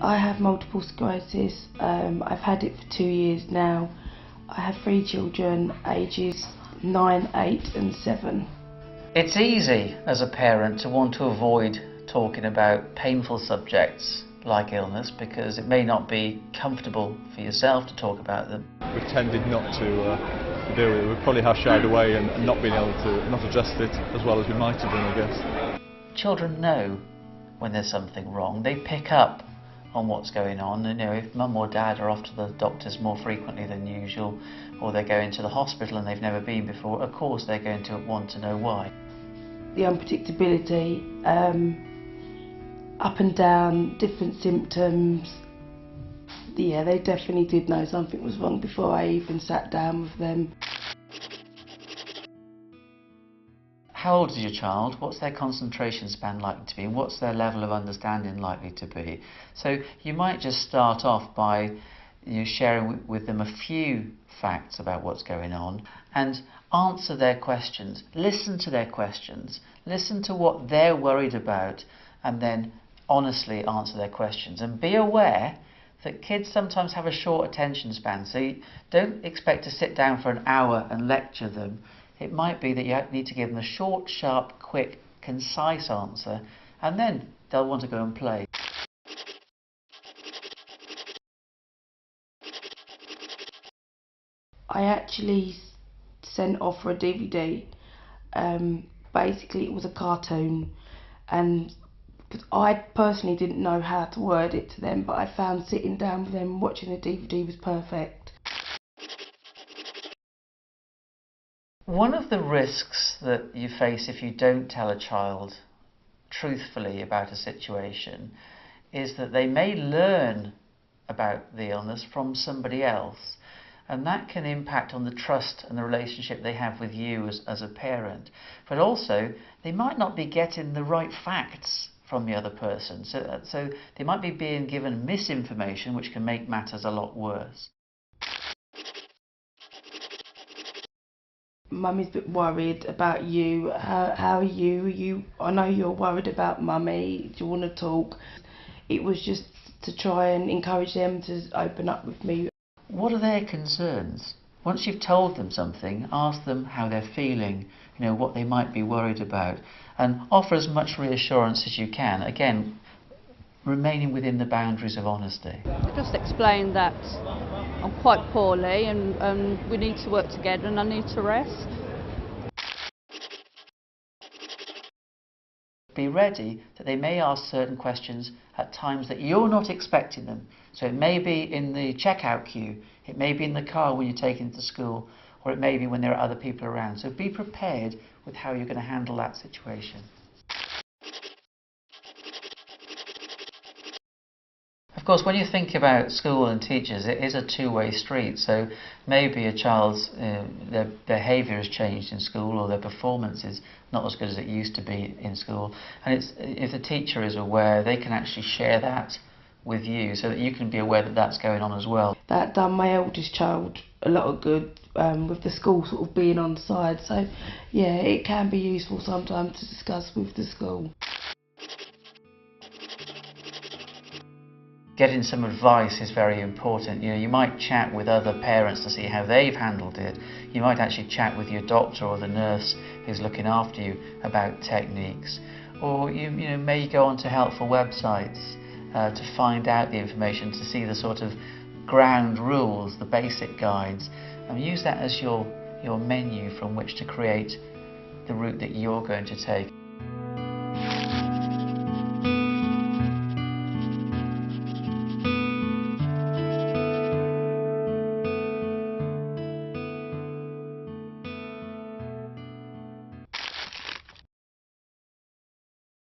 I have multiple sclerosis. I've had it for 2 years now. I have 3 children, ages 9, 8 and 7. It's easy as a parent to want to avoid talking about painful subjects like illness because it may not be comfortable for yourself to talk about them. We've tended not to deal with it. We probably have shied away and not been able to not address it as well as we might have done, I guess. Children know when there's something wrong. They pick up on what's going on. You know, if mum or dad are off to the doctors more frequently than usual, or they're going to the hospital and they've never been before, of course they're going to want to know why. The unpredictability, up and down, different symptoms. Yeah, they definitely did know something was wrong before I even sat down with them. How old is your child? What's their concentration span likely to be? And what's their level of understanding likely to be? So you might just start off by sharing with them a few facts about what's going on and answer their questions. Listen to their questions. Listen to what they're worried about and then honestly answer their questions. And be aware that kids sometimes have a short attention span, so you don't expect to sit down for an hour and lecture them. It might be that you need to give them a short, sharp, quick, concise answer, and then they'll want to go and play. I actually sent off for a DVD. Basically it was a cartoon, and I personally didn't know how to word it to them, but I found sitting down with them watching the DVD was perfect. One of the risks that you face if you don't tell a child truthfully about a situation is that they may learn about the illness from somebody else, and that can impact on the trust and the relationship they have with you as a parent. But also, they might not be getting the right facts from the other person, so they might be being given misinformation, which can make matters a lot worse. Mummy's a bit worried about you. How are you? I know you're worried about Mummy. Do you want to talk? It was just to try and encourage them to open up with me. What are their concerns? Once you've told them something, ask them how they're feeling, what they might be worried about, and offer as much reassurance as you can. Again, remaining within the boundaries of honesty. I just explained that I'm quite poorly and we need to work together and I need to rest. Be ready that they may ask certain questions at times that you're not expecting them. So it may be in the checkout queue, it may be in the car when you're taking it to school, or it may be when there are other people around. So be prepared with how you're going to handle that situation. Of course, when you think about school and teachers, it is a two-way street. So maybe a child's their behaviour has changed in school, or their performance is not as good as it used to be in school. And if the teacher is aware, they can actually share that with you, so that you can be aware that that's going on as well. That done my eldest child a lot of good with the school sort of being on side. So yeah, it can be useful sometimes to discuss with the school. Getting some advice is very important. You might chat with other parents to see how they've handled it. You might actually chat with your doctor or the nurse who's looking after you about techniques. Or you may go onto helpful websites to find out the information, to see the sort of ground rules, the basic guides, and use that as your menu from which to create the route that you're going to take.